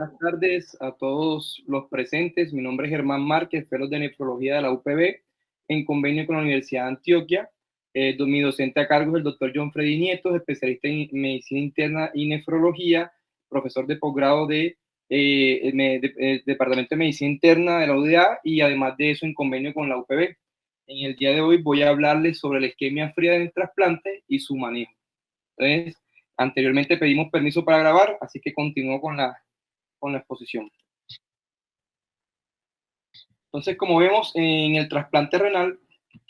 Buenas tardes a todos los presentes. Mi nombre es Germán Márquez, fellow de nefrología de la UPB, en convenio con la Universidad de Antioquia. Mi docente a cargo es el doctor John Freddy Nietos, especialista en medicina interna y nefrología, profesor de posgrado de Departamento de Medicina Interna de la UDA y además de eso en convenio con la UPB. En el día de hoy voy a hablarles sobre la isquemia fría del trasplante y su manejo. Entonces, anteriormente pedimos permiso para grabar, así que continúo con la exposición. Entonces, como vemos en el trasplante renal,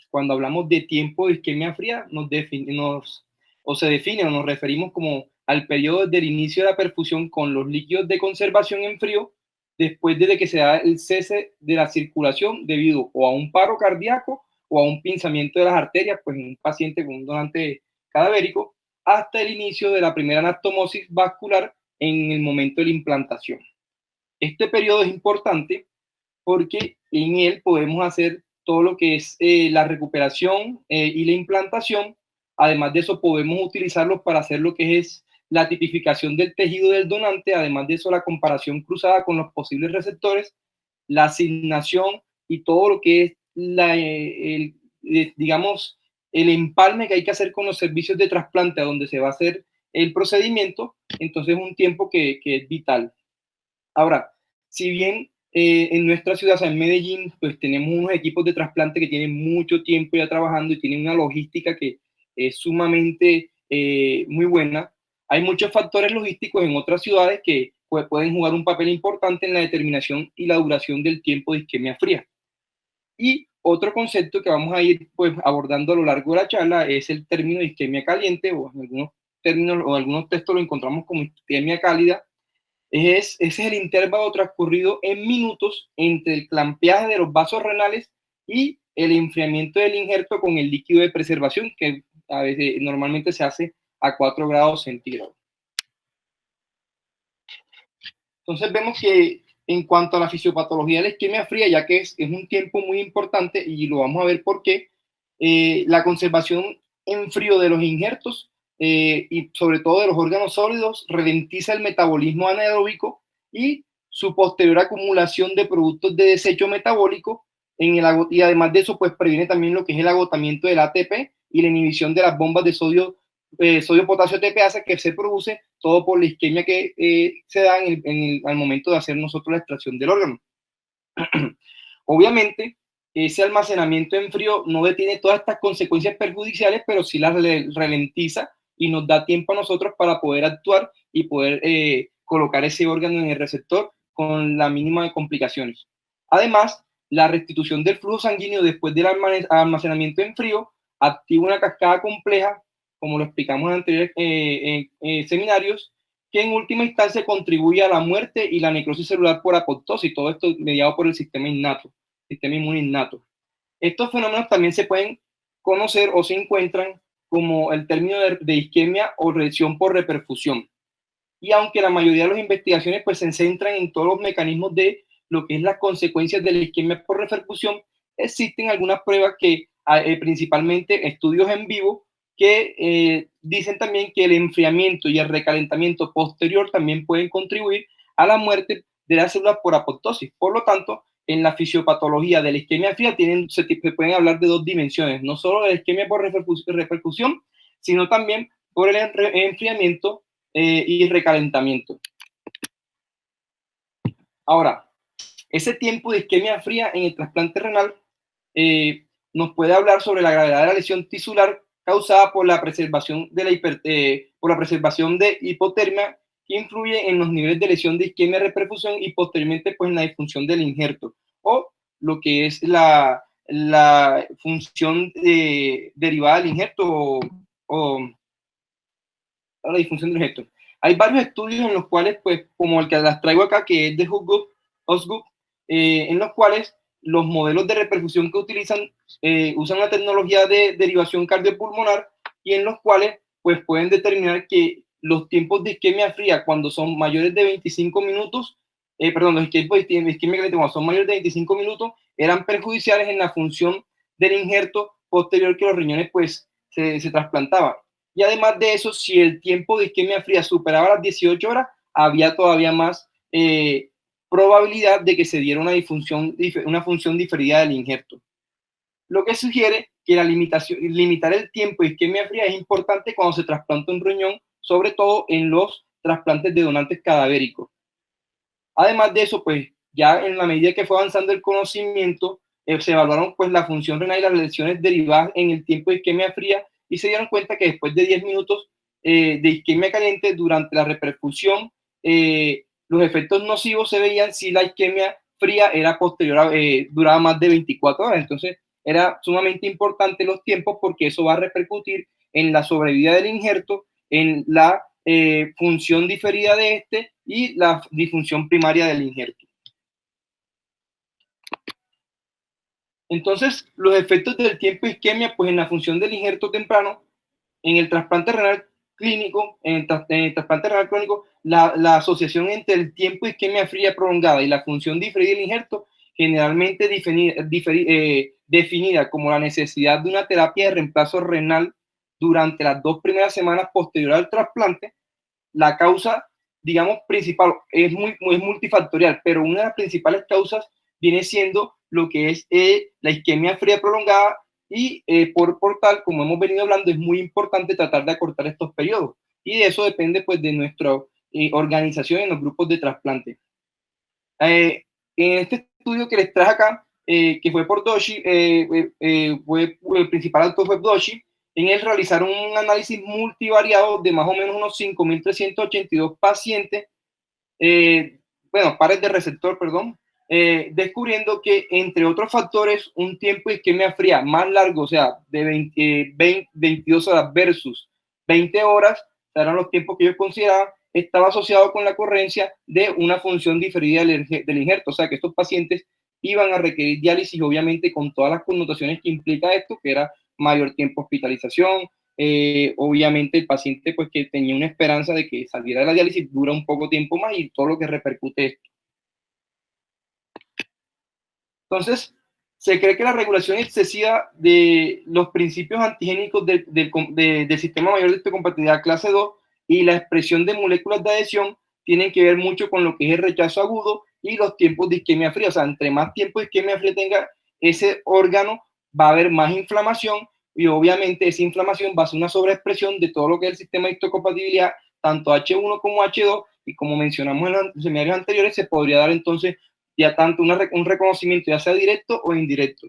cuando hablamos de tiempo de isquemia fría, se define o nos referimos como al periodo del inicio de la perfusión con los líquidos de conservación en frío, después de que se da el cese de la circulación debido o a un paro cardíaco o a un pinzamiento de las arterias, pues en un paciente con un donante cadavérico, hasta el inicio de la primera anastomosis vascular en el momento de la implantación. Este periodo es importante porque en él podemos hacer todo lo que es la recuperación y la implantación. Además de eso, podemos utilizarlo para hacer lo que es la tipificación del tejido del donante. Además de eso, la comparación cruzada con los posibles receptores, la asignación y todo lo que es digamos, el empalme que hay que hacer con los servicios de trasplante a donde se va a hacer el procedimiento. Entonces, es un tiempo que es vital. Ahora, si bien en nuestra ciudad, o sea, en Medellín, pues tenemos unos equipos de trasplante que tienen mucho tiempo ya trabajando y tienen una logística que es sumamente muy buena. Hay muchos factores logísticos en otras ciudades que pues, pueden jugar un papel importante en la determinación y la duración del tiempo de isquemia fría. Y otro concepto que vamos a ir pues, abordando a lo largo de la charla es el término de isquemia caliente, o en algunos términos o algunos textos lo encontramos como isquemia cálida. Ese es el intervalo transcurrido en minutos entre el clampeaje de los vasos renales y el enfriamiento del injerto con el líquido de preservación, que a veces, normalmente se hace a 4 grados centígrados. Entonces vemos que en cuanto a la fisiopatología de la isquemia fría, ya que es un tiempo muy importante y lo vamos a ver por qué, la conservación en frío de los injertos y sobre todo de los órganos sólidos ralentiza el metabolismo anaeróbico y su posterior acumulación de productos de desecho metabólico y además de eso pues previene también lo que es el agotamiento del ATP y la inhibición de las bombas de sodio-potasio ATPasa que se produce todo por la isquemia que se da al momento de hacer nosotros la extracción del órgano. Obviamente, ese almacenamiento en frío no detiene todas estas consecuencias perjudiciales, pero sí las ralentiza y nos da tiempo a nosotros para poder actuar y poder colocar ese órgano en el receptor con la mínima de complicaciones. Además, la restitución del flujo sanguíneo después del almacenamiento en frío activa una cascada compleja, como lo explicamos en anteriores seminarios, que en última instancia contribuye a la muerte y la necrosis celular por apoptosis, todo esto mediado por el sistema innato, sistema inmune innato. Estos fenómenos también se pueden conocer o se encuentran como el término de isquemia o reacción por reperfusión. Y aunque la mayoría de las investigaciones pues, se centran en todos los mecanismos de lo que es las consecuencias de la isquemia por reperfusión, existen algunas pruebas que, principalmente estudios en vivo, que dicen también que el enfriamiento y el recalentamiento posterior también pueden contribuir a la muerte de las células por apoptosis. Por lo tanto, en la fisiopatología de la isquemia fría se pueden hablar de dos dimensiones, no solo de la isquemia por repercusión, sino también por el enfriamiento y recalentamiento. Ahora, ese tiempo de isquemia fría en el trasplante renal nos puede hablar sobre la gravedad de la lesión tisular causada por la preservación de hipotermia que influye en los niveles de lesión de isquemia de reperfusión y posteriormente pues en la disfunción del injerto o lo que es la función derivada del injerto o la disfunción del injerto. Hay varios estudios en los cuales, pues, como el que las traigo acá, que es de Osgood, en los cuales los modelos de reperfusión que usan la tecnología de derivación cardiopulmonar y en los cuales pues pueden determinar que los tiempos de isquemia fría cuando son mayores de 25 minutos, los tiempos de isquemia caliente cuando son mayores de 25 minutos eran perjudiciales en la función del injerto posterior que los riñones pues se trasplantaban. Y además de eso, si el tiempo de isquemia fría superaba las 18 horas, había todavía más probabilidad de que se diera una función diferida del injerto. Lo que sugiere que limitar el tiempo de isquemia fría es importante cuando se trasplanta un riñón, sobre todo en los trasplantes de donantes cadavéricos. Además de eso, pues ya en la medida que fue avanzando el conocimiento, se evaluaron pues la función renal y las lesiones derivadas en el tiempo de isquemia fría y se dieron cuenta que después de 10 minutos de isquemia caliente durante la reperfusión, los efectos nocivos se veían si la isquemia fría era posterior, duraba más de 24 horas. Entonces era sumamente importante los tiempos porque eso va a repercutir en la sobrevida del injerto, en la función diferida de este y la disfunción primaria del injerto. Entonces, los efectos del tiempo de isquemia, pues en la función del injerto temprano, en el trasplante renal clínico, trasplante renal crónico, la asociación entre el tiempo de isquemia fría prolongada y la función diferida del injerto, generalmente definida como la necesidad de una terapia de reemplazo renal durante las 2 primeras semanas posterior al trasplante. La causa, digamos, principal es multifactorial, pero una de las principales causas viene siendo lo que es la isquemia fría prolongada y por tal, como hemos venido hablando, es muy importante tratar de acortar estos periodos y de eso depende pues de nuestra organización en los grupos de trasplante. En este estudio que les traje acá, que fue por Doshi, el principal autor fue Doshi, en él realizaron un análisis multivariado de más o menos unos 5.382 pacientes, pares de receptor, perdón, descubriendo que, entre otros factores, un tiempo de isquemia fría más largo, o sea, de 22 horas versus 20 horas, eran los tiempos que ellos consideraban, estaba asociado con la ocurrencia de una función diferida del injerto, o sea, que estos pacientes iban a requerir diálisis, obviamente, con todas las connotaciones que implica esto, que era mayor tiempo de hospitalización, obviamente el paciente pues que tenía una esperanza de que saliera de la diálisis dura un poco tiempo más y todo lo que repercute esto. Entonces, se cree que la regulación excesiva de los principios antigénicos del sistema mayor de histocompatibilidad clase 2 y la expresión de moléculas de adhesión tienen que ver mucho con lo que es el rechazo agudo y los tiempos de isquemia fría. O sea, entre más tiempo de isquemia fría tenga ese órgano, va a haber más inflamación y obviamente esa inflamación va a ser una sobreexpresión de todo lo que es el sistema de histocompatibilidad, tanto H1 como H2, y como mencionamos en los seminarios anteriores, se podría dar entonces ya tanto un reconocimiento ya sea directo o indirecto.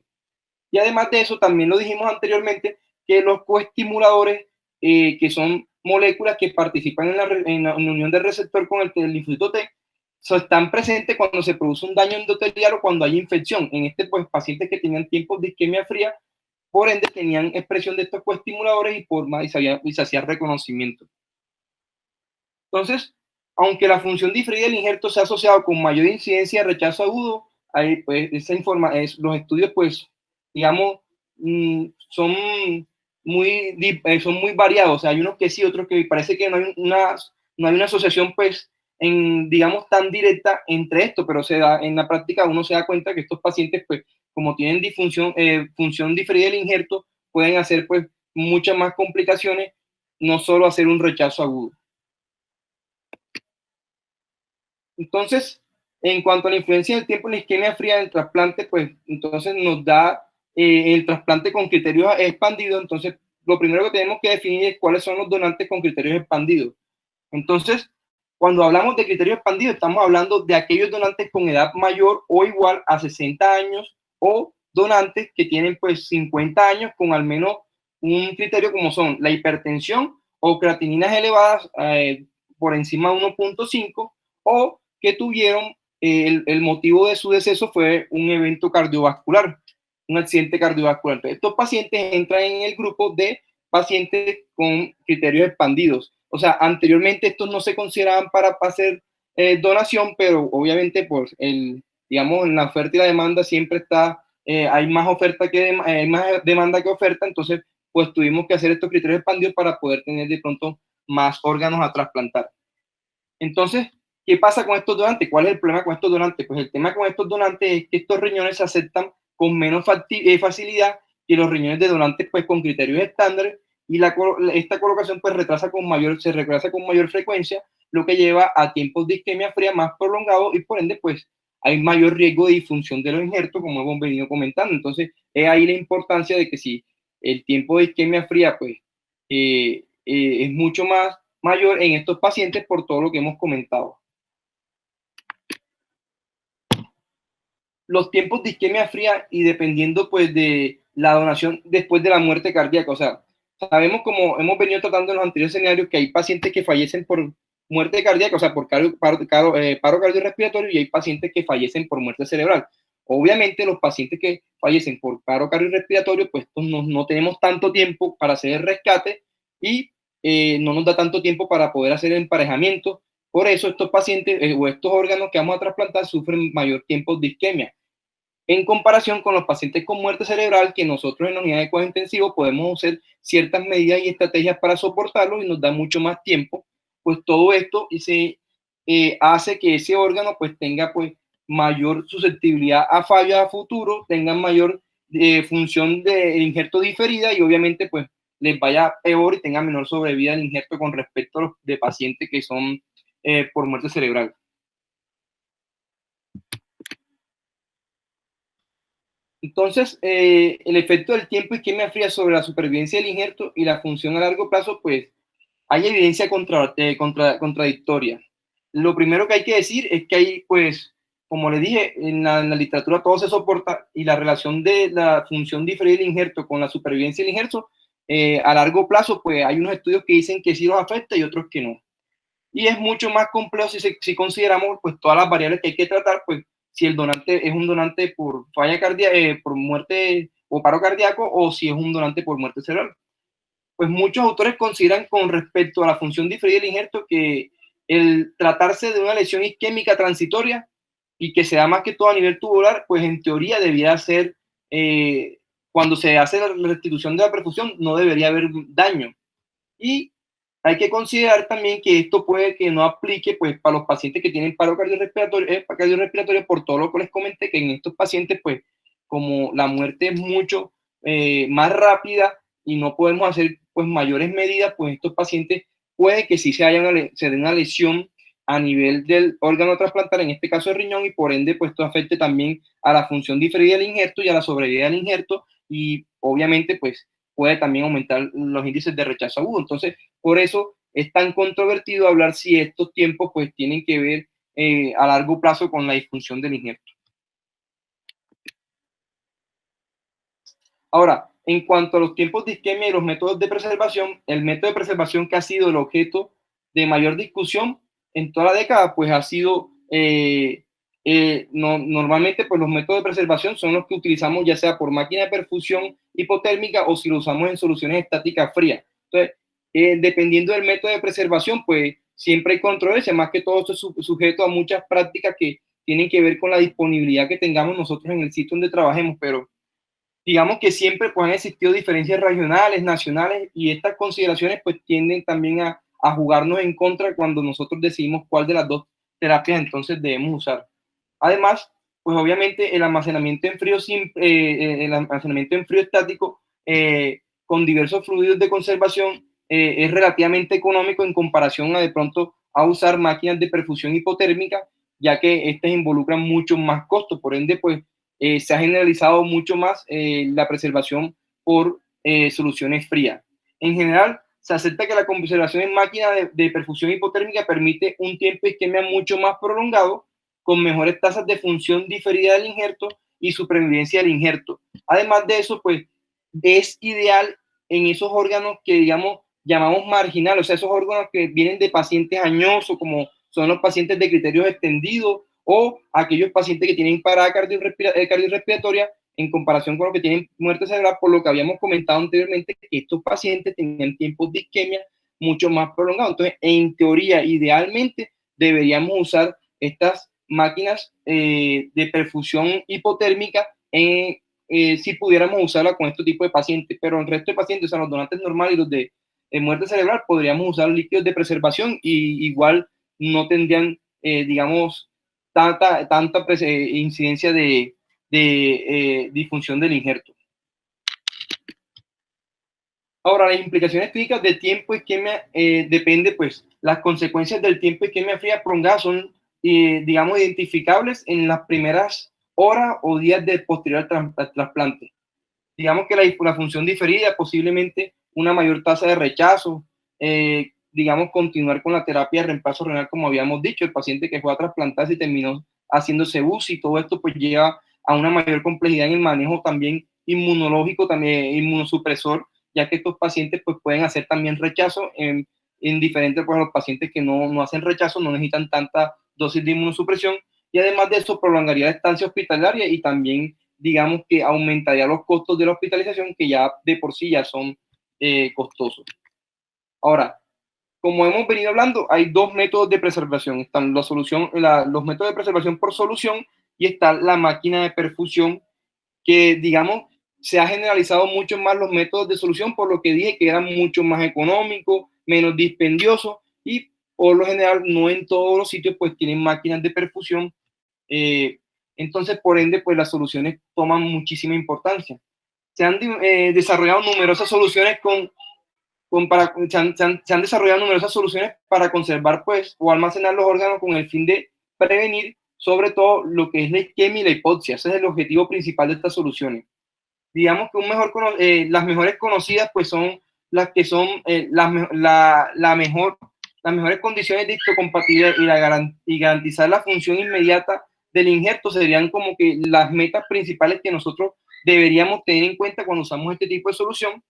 Y además de eso, también lo dijimos anteriormente, que los coestimuladores, que son moléculas que participan en la unión del receptor con el linfocito T, están presentes cuando se produce un daño endotelial o cuando hay infección. En pues, pacientes que tenían tiempos de isquemia fría, por ende tenían expresión de estos coestimuladores y se hacía reconocimiento. Entonces, aunque la función diferida del injerto se ha asociado con mayor incidencia de rechazo agudo, ahí, pues, los estudios, pues, digamos, son muy variados. O sea, hay unos que sí, otros que parece que no hay una asociación, pues, digamos, tan directa entre esto, pero en la práctica uno se da cuenta que estos pacientes, pues, como tienen función diferida del injerto, pueden hacer, pues, muchas más complicaciones, no solo hacer un rechazo agudo. Entonces, en cuanto a la influencia del tiempo en la isquemia fría del trasplante, pues entonces nos da el trasplante con criterios expandidos. Entonces, lo primero que tenemos que definir es cuáles son los donantes con criterios expandidos. Entonces, cuando hablamos de criterios expandidos, estamos hablando de aquellos donantes con edad mayor o igual a 60 años o donantes que tienen pues 50 años con al menos un criterio como son la hipertensión o creatininas elevadas por encima de 1.5 o que tuvieron el motivo de su deceso fue un evento cardiovascular, un accidente cardiovascular. Entonces, estos pacientes entran en el grupo de pacientes con criterios expandidos. O sea, anteriormente estos no se consideraban para hacer donación, pero obviamente por digamos, en la oferta y la demanda siempre hay más oferta hay más demanda que oferta, entonces pues tuvimos que hacer estos criterios expandidos para poder tener de pronto más órganos a trasplantar. Entonces, ¿qué pasa con estos donantes? ¿Cuál es el problema con estos donantes? Pues el tema con estos donantes es que estos riñones se aceptan con menos facilidad que los riñones de donantes pues con criterios estándares y esta colocación pues se retrasa con mayor frecuencia lo que lleva a tiempos de isquemia fría más prolongados y por ende, pues, hay mayor riesgo de disfunción de los injertos, como hemos venido comentando. Entonces, es ahí la importancia de que si el tiempo de isquemia fría, pues, es mucho más mayor en estos pacientes por todo lo que hemos comentado. Los tiempos de isquemia fría y dependiendo pues de la donación después de la muerte cardíaca, o sea, sabemos como hemos venido tratando en los anteriores escenarios que hay pacientes que fallecen por muerte cardíaca, o sea, por paro cardiorrespiratorio y hay pacientes que fallecen por muerte cerebral. Obviamente los pacientes que fallecen por paro cardiorrespiratorio, pues no tenemos tanto tiempo para hacer el rescate y no nos da tanto tiempo para poder hacer el emparejamiento. Por eso estos pacientes o estos órganos que vamos a trasplantar sufren mayor tiempo de isquemia en comparación con los pacientes con muerte cerebral, que nosotros en la unidad de cuidado intensivo podemos hacer ciertas medidas y estrategias para soportarlo y nos da mucho más tiempo, pues todo esto hace que ese órgano pues tenga pues mayor susceptibilidad a fallos a futuro, tenga mayor función de injerto diferida y obviamente pues les vaya peor y tenga menor sobrevida el injerto con respecto a los de pacientes que son por muerte cerebral. Entonces, el efecto del tiempo isquemia fría sobre la supervivencia del injerto y la función a largo plazo, pues hay evidencia contradictoria. Lo primero que hay que decir es que hay, pues, como le dije, en la literatura todo se soporta y la relación de la función diferida del injerto con la supervivencia del injerto, a largo plazo, pues hay unos estudios que dicen que sí los afecta y otros que no. Y es mucho más complejo si consideramos pues todas las variables que hay que tratar, pues si el donante es un donante por falla cardíaca, por muerte o paro cardíaco, o si es un donante por muerte cerebral. Pues muchos autores consideran con respecto a la función diferida del injerto que el tratarse de una lesión isquémica transitoria y que se da más que todo a nivel tubular, pues en teoría debería ser, cuando se hace la restitución de la perfusión, no debería haber daño. Y hay que considerar también que esto puede que no aplique pues para los pacientes que tienen paro cardiorrespiratorio por todo lo que les comenté, que en estos pacientes pues como la muerte es mucho más rápida y no podemos hacer pues mayores medidas, pues estos pacientes puede que sí se den una lesión a nivel del órgano trasplantar, en este caso el riñón, y por ende pues esto afecte también a la función diferida del injerto y a la sobrevida del injerto y obviamente pues puede también aumentar los índices de rechazo agudo. Entonces, por eso es tan controvertido hablar si estos tiempos pues tienen que ver a largo plazo con la disfunción del injerto. Ahora, en cuanto a los tiempos de isquemia y los métodos de preservación, el método de preservación que ha sido el objeto de mayor discusión en toda la década, pues ha sido, normalmente pues los métodos de preservación son los que utilizamos ya sea por máquina de perfusión hipotérmica o si lo usamos en soluciones estáticas frías. Entonces, dependiendo del método de preservación, pues siempre hay controversia, más que todo esto es sujeto a muchas prácticas que tienen que ver con la disponibilidad que tengamos nosotros en el sitio donde trabajemos, pero digamos que siempre pues, han existido diferencias regionales, nacionales, y estas consideraciones pues tienden también a jugarnos en contra cuando nosotros decidimos cuál de las dos terapias entonces debemos usar. Además, pues obviamente el almacenamiento en frío estático con diversos fluidos de conservación es relativamente económico en comparación a de pronto a usar máquinas de perfusión hipotérmica, ya que estas involucran mucho más costos, por ende pues se ha generalizado mucho más la preservación por soluciones frías. En general, se acepta que la conservación en máquina de perfusión hipotérmica permite un tiempo de isquemia mucho más prolongado, con mejores tasas de función diferida del injerto y supervivencia del injerto. Además de eso, pues es ideal en esos órganos que, digamos, llamamos marginales, o sea, esos órganos que vienen de pacientes añosos, como son los pacientes de criterios extendidos o aquellos pacientes que tienen parada cardiorrespiratoria en comparación con los que tienen muerte cerebral, por lo que habíamos comentado anteriormente, que estos pacientes tenían tiempos de isquemia mucho más prolongados. Entonces, en teoría, idealmente, deberíamos usar estas máquinas de perfusión hipotérmica si pudiéramos usarla con este tipo de pacientes, pero el resto de pacientes, o sea, los donantes normales y los de muerte cerebral, podríamos usar líquidos de preservación y igual no tendrían, digamos, tanta incidencia de disfunción del injerto. Ahora, las implicaciones clínicas de tiempo isquemia depende, pues, las consecuencias del tiempo isquemia fría prolongada son, digamos, identificables en las primeras horas o días de posterior al trasplante. Digamos que la función diferida, posiblemente una mayor tasa de rechazo, digamos, continuar con la terapia de reemplazo renal, como habíamos dicho, el paciente que fue a trasplantarse y terminó haciéndose UCI, todo esto pues lleva a una mayor complejidad en el manejo también inmunológico, también inmunosupresor, ya que estos pacientes pues pueden hacer también rechazo en diferentes, pues los pacientes que no hacen rechazo no necesitan tanta dosis de inmunosupresión, y además de eso prolongaría la estancia hospitalaria y también digamos que aumentaría los costos de la hospitalización, que ya de por sí ya son costosos. Ahora, como hemos venido hablando, hay dos métodos de preservación. Están los métodos de preservación por solución y está la máquina de perfusión, que digamos se ha generalizado mucho más los métodos de solución, por lo que dije que eran mucho más económicos, menos dispendiosos y por lo general no en todos los sitios pues tienen máquinas de perfusión. Entonces, por ende, pues las soluciones toman muchísima importancia. Se han desarrollado numerosas soluciones se han desarrollado numerosas soluciones para conservar pues o almacenar los órganos con el fin de prevenir sobre todo lo que es la isquemia y la hipoxia. Ese es el objetivo principal de estas soluciones. Digamos que las mejores conocidas pues son las que son las mejores condiciones de histocompatibilidad y garantizar la función inmediata del injerto serían como que las metas principales que nosotros deberíamos tener en cuenta cuando usamos este tipo de solución.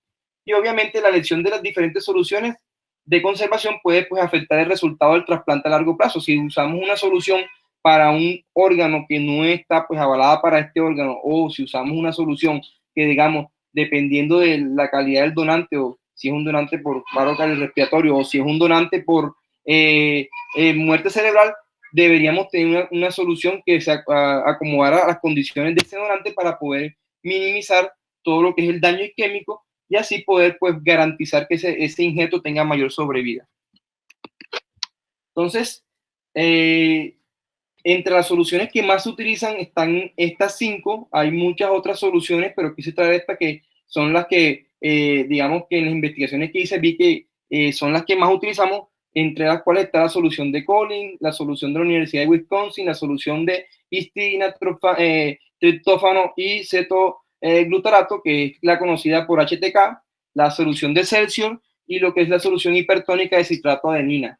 Y obviamente la elección de las diferentes soluciones de conservación puede pues afectar el resultado del trasplante a largo plazo. Si usamos una solución para un órgano que no está pues avalada para este órgano, o si usamos una solución que digamos, dependiendo de la calidad del donante, o si es un donante por paro cardiorrespiratorio, o si es un donante por muerte cerebral, deberíamos tener una solución que se acomodara a las condiciones de ese donante para poder minimizar todo lo que es el daño isquémico y así poder pues garantizar que ese injerto tenga mayor sobrevida. Entonces, entre las soluciones que más se utilizan están estas 5, hay muchas otras soluciones, pero quise traer estas que son las que, digamos que en las investigaciones que hice vi que son las que más utilizamos, entre las cuales está la solución de Collins, la solución de la Universidad de Wisconsin, la solución de histidina, triptófano y cetoglutarato, que es la conocida por HTK, la solución de Celsius y lo que es la solución hipertónica de citrato de adenina.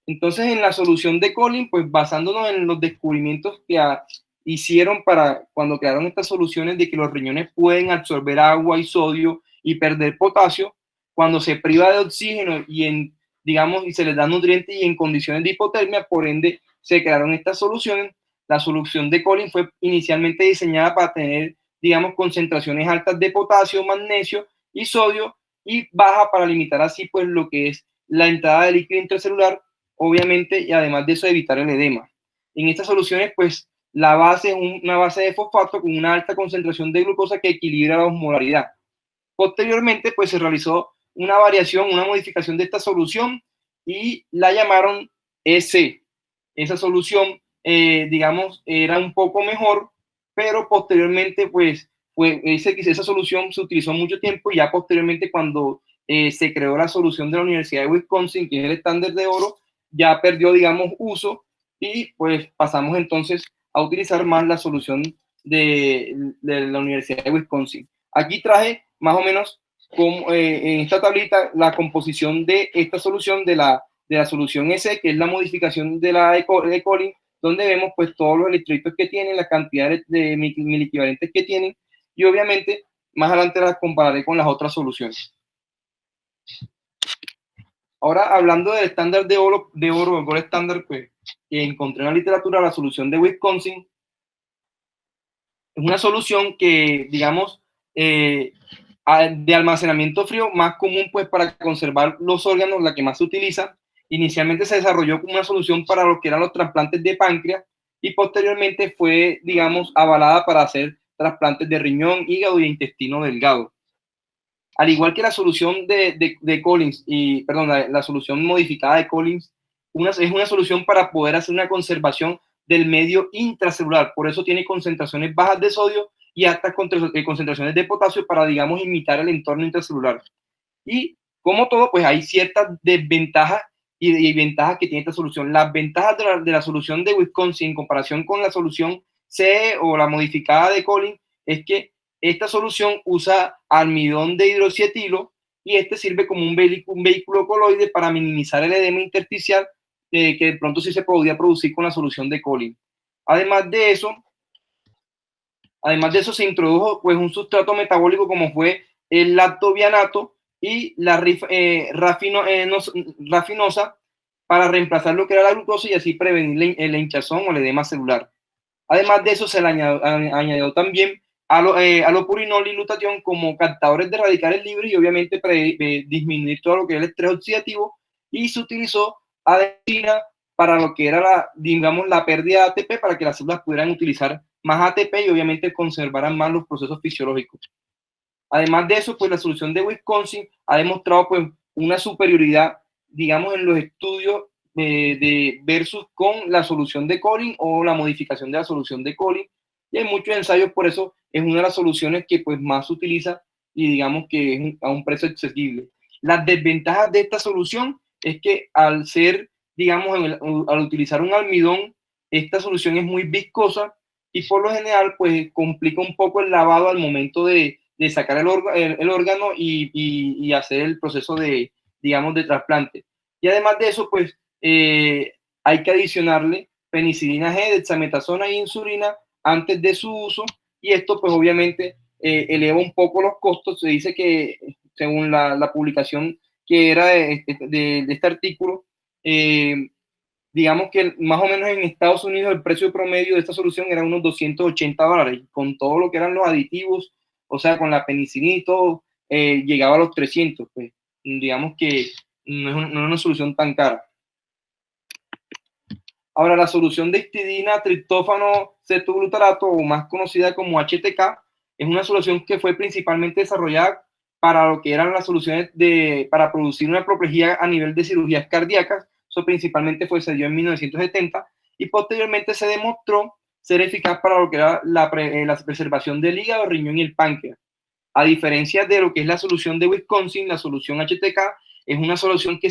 Entonces, en la solución de Collins, pues basándonos en los descubrimientos que hicieron para cuando crearon estas soluciones de que los riñones pueden absorber agua y sodio y perder potasio, cuando se priva de oxígeno y digamos, y se les da nutrientes y en condiciones de hipotermia, por ende, se crearon estas soluciones. La solución de Collins fue inicialmente diseñada para tener, digamos, concentraciones altas de potasio, magnesio y sodio y baja para limitar así, pues, lo que es la entrada de líquido intracelular, obviamente, y además de eso evitar el edema. En estas soluciones, pues, la base es una base de fosfato con una alta concentración de glucosa que equilibra la osmolaridad. Posteriormente, pues, se realizó una variación, una modificación de esta solución y la llamaron EC. Esa solución, digamos, era un poco mejor, pero posteriormente, pues, esa solución se utilizó mucho tiempo y ya posteriormente cuando se creó la solución de la Universidad de Wisconsin, que es el estándar de oro, ya perdió, digamos, uso y pues pasamos entonces a utilizar más la solución de la Universidad de Wisconsin. Aquí traje más o menos como, en esta tablita la composición de esta solución de la solución S, que es la modificación de la de Collins, donde vemos pues todos los electrolitos que tienen, las cantidades de miliequivalentes que tienen y obviamente más adelante las compararé con las otras soluciones. Ahora, hablando del estándar de oro, el gold estándar, pues, que encontré en la literatura, la solución de Wisconsin, es una solución que, digamos, de almacenamiento frío más común, pues, para conservar los órganos, la que más se utiliza. Inicialmente se desarrolló como una solución para lo que eran los trasplantes de páncreas y posteriormente fue, digamos, avalada para hacer trasplantes de riñón, hígado y intestino delgado. Al igual que la solución de Collins, la solución modificada de Collins, es una solución para poder hacer una conservación del medio intracelular. Por eso tiene concentraciones bajas de sodio y altas concentraciones de potasio para, digamos, imitar el entorno intracelular. Y como todo, pues hay ciertas desventajas y ventajas que tiene esta solución. Las ventajas de la solución de Wisconsin en comparación con la solución CE o la modificada de Collins es que esta solución usa almidón de hidroxietilo y este sirve como un vehículo coloide para minimizar el edema intersticial que de pronto sí se podía producir con la solución de Collins. Además de eso se introdujo pues un sustrato metabólico como fue el lactobianato y la rafinosa para reemplazar lo que era la glucosa y así prevenir la hinchazón o el edema celular. Además de eso se le añadió también alopurinol y glutatión como captadores de radicales libres y obviamente disminuir todo lo que es el estrés oxidativo, y se utilizó adenosina para lo que era digamos, la pérdida de ATP para que las células pudieran utilizar más ATP y obviamente conservaran más los procesos fisiológicos. Además de eso, pues la solución de Wisconsin ha demostrado pues una superioridad, digamos, en los estudios de versus con la solución de Collins o la modificación de la solución de Collins. Y hay muchos ensayos, por eso es una de las soluciones que pues más se utiliza y digamos que es a un precio accesible. Las desventajas de esta solución es que al ser, digamos, al utilizar un almidón, esta solución es muy viscosa y por lo general pues complica un poco el lavado al momento de sacar el órgano y hacer el proceso de, digamos, de trasplante. Y además de eso, pues hay que adicionarle penicilina G, dexametasona e insulina antes de su uso, y esto pues obviamente eleva un poco los costos. Se dice que según la publicación que era de este artículo, digamos que más o menos en Estados Unidos el precio promedio de esta solución era unos $280, con todo lo que eran los aditivos, o sea, con la penicilina y todo, llegaba a los 300, pues digamos que no es una solución tan cara. Ahora, la solución de histidina, triptófano, cetoglutarato, o más conocida como HTK, es una solución que fue principalmente desarrollada para lo que eran las soluciones para producir una apoplejía a nivel de cirugías cardíacas. Eso principalmente se dio en 1970 y posteriormente se demostró ser eficaz para lo que era la preservación del hígado, riñón y el páncreas. A diferencia de lo que es la solución de Wisconsin, la solución HTK es una solución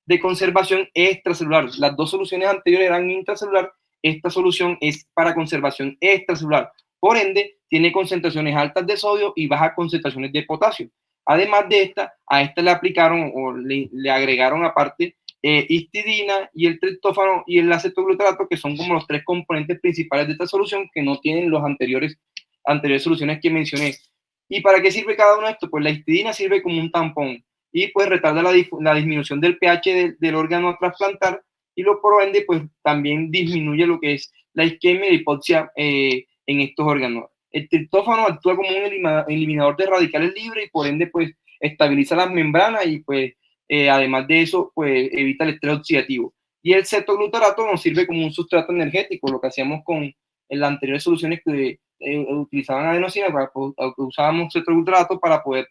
de conservación extracelular. Las dos soluciones anteriores eran intracelular, esta solución es para conservación extracelular. Por ende, tiene concentraciones altas de sodio y bajas concentraciones de potasio. Además de a esta le aplicaron o le agregaron aparte histidina y el triptófano y el acetoglutarato, que son como los tres componentes principales de esta solución que no tienen los anteriores soluciones que mencioné. ¿Y para qué sirve cada uno de estos? Pues la histidina sirve como un tampón y pues retarda la disminución del pH del órgano a trasplantar, y lo por ende pues también disminuye lo que es la isquemia y la hipoxia en estos órganos. El triptófano actúa como un eliminador de radicales libres y por ende pues estabiliza las membranas y pues además de eso pues evita el estrés oxidativo. Y el cetoglutarato nos sirve como un sustrato energético, lo que hacíamos con las anteriores soluciones que utilizaban adenosina, usábamos cetoglutarato para poder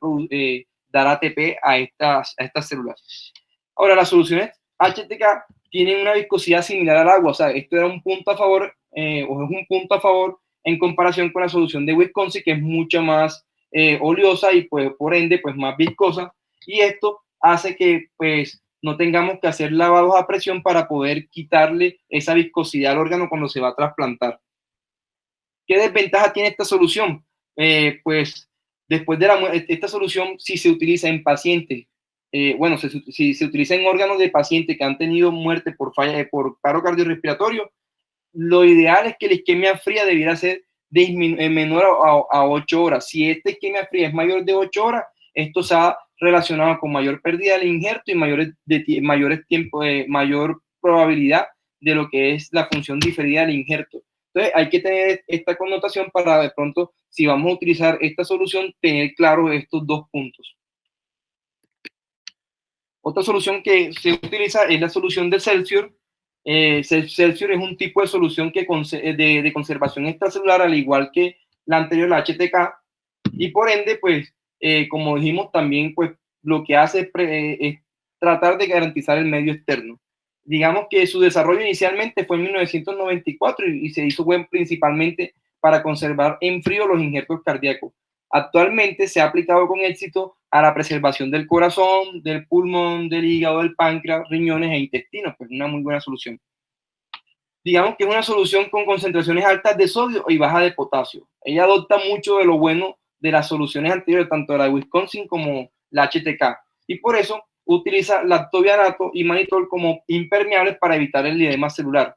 dar ATP a estas células. Ahora, las soluciones HTK tienen una viscosidad similar al agua, o sea, esto era un punto a favor, o es un punto a favor en comparación con la solución de Wisconsin, que es mucho más oleosa y pues por ende pues más viscosa, y esto hace que pues no tengamos que hacer lavados a presión para poder quitarle esa viscosidad al órgano cuando se va a trasplantar. ¿Qué desventaja tiene esta solución? Pues después de esta solución, si se utiliza en pacientes, si se utiliza en órganos de pacientes que han tenido muerte por paro cardiorrespiratorio, lo ideal es que la isquemia fría debiera ser menor a 8 horas. Si esta isquemia fría es mayor de 8 horas, esto se ha relacionado con mayor pérdida del injerto y mayor probabilidad de lo que es la función diferida del injerto. Entonces hay que tener esta connotación para de pronto, si vamos a utilizar esta solución, tener claro estos dos puntos. Otra solución que se utiliza es la solución de Celsius. Celsius es un tipo de solución de conservación extracelular, al igual que la anterior, la HTK, y por ende, pues, como dijimos, también, pues, lo que hace es tratar de garantizar el medio externo. Digamos que su desarrollo inicialmente fue en 1994 y se hizo principalmente para conservar en frío los injertos cardíacos. Actualmente se ha aplicado con éxito a la preservación del corazón, del pulmón, del hígado, del páncreas, riñones e intestinos, pues una muy buena solución. Digamos que es una solución con concentraciones altas de sodio y baja de potasio. Ella adopta mucho de lo bueno de las soluciones anteriores, tanto de la de Wisconsin como la HTK, y por eso utiliza lactobianato y manitol como impermeables para evitar el edema celular.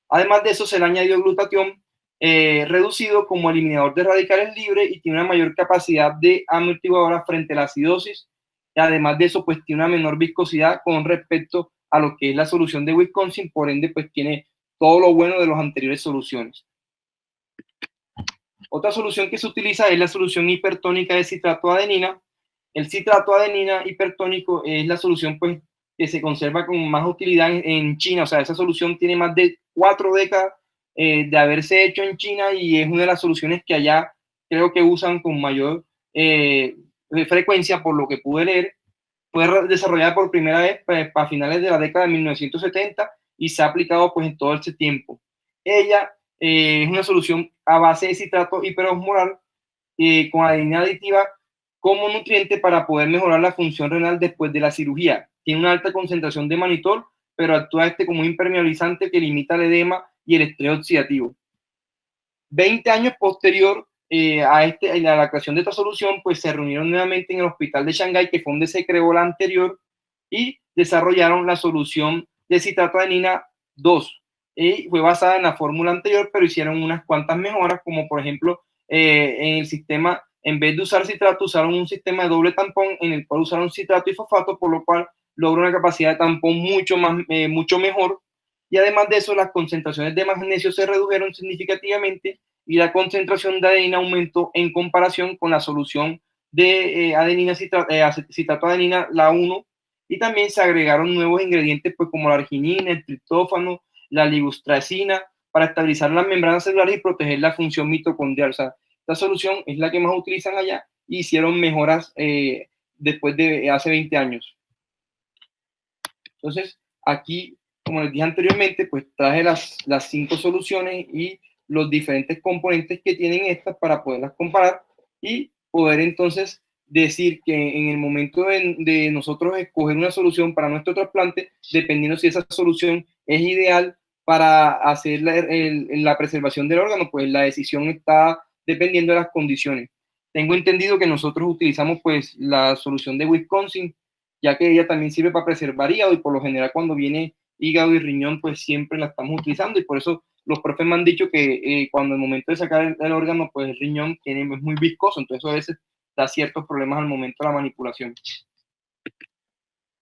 Además de eso, se le añadió glutatión reducido como eliminador de radicales libres y tiene una mayor capacidad de amortiguadora frente a la acidosis. Y además de eso, pues tiene una menor viscosidad con respecto a lo que es la solución de Wisconsin, por ende, pues tiene todo lo bueno de las anteriores soluciones. Otra solución que se utiliza es la solución hipertónica de citrato de adenina. El citrato de adenina hipertónico es la solución pues, que se conserva con más utilidad en China. O sea, esa solución tiene más de 4 décadas de haberse hecho en China y es una de las soluciones que allá creo que usan con mayor frecuencia, por lo que pude leer. Fue desarrollada por primera vez pues, a finales de la década de 1970 y se ha aplicado pues, en todo ese tiempo. Ella es una solución a base de citrato hiperosmolar con adenina aditiva como nutriente para poder mejorar la función renal después de la cirugía. Tiene una alta concentración de manitol, pero actúa como un impermeabilizante que limita el edema y el estrés oxidativo. 20 años posterior a la creación de esta solución, pues se reunieron nuevamente en el hospital de Shanghái, que fue donde se creó la anterior, y desarrollaron la solución de citrato de adenina 2. Fue basada en la fórmula anterior, pero hicieron unas cuantas mejoras, como por ejemplo, en el sistema, en vez de usar citrato, usaron un sistema de doble tampón en el cual usaron citrato y fosfato, por lo cual logró una capacidad de tampón mucho mejor. Y además de eso, las concentraciones de magnesio se redujeron significativamente y la concentración de adenina aumentó en comparación con la solución de citrato de adenina, la 1, y también se agregaron nuevos ingredientes pues, como la arginina, el triptófano, la libustracina, para estabilizar las membranas celulares y proteger la función mitocondrial. O sea, esta solución es la que más utilizan allá y hicieron mejoras después de hace 20 años. Entonces, aquí, como les dije anteriormente, pues traje las 5 soluciones y los diferentes componentes que tienen estas para poderlas comparar y poder entonces decir que en el momento de nosotros escoger una solución para nuestro trasplante, dependiendo si esa solución es ideal para hacer la preservación del órgano, pues la decisión está dependiendo de las condiciones. Tengo entendido que nosotros utilizamos pues la solución de Wisconsin, ya que ella también sirve para preservar hígado y por lo general cuando viene hígado y riñón pues siempre la estamos utilizando y por eso los profes me han dicho que cuando el momento de sacar el órgano pues el riñón es muy viscoso, entonces a veces da ciertos problemas al momento de la manipulación.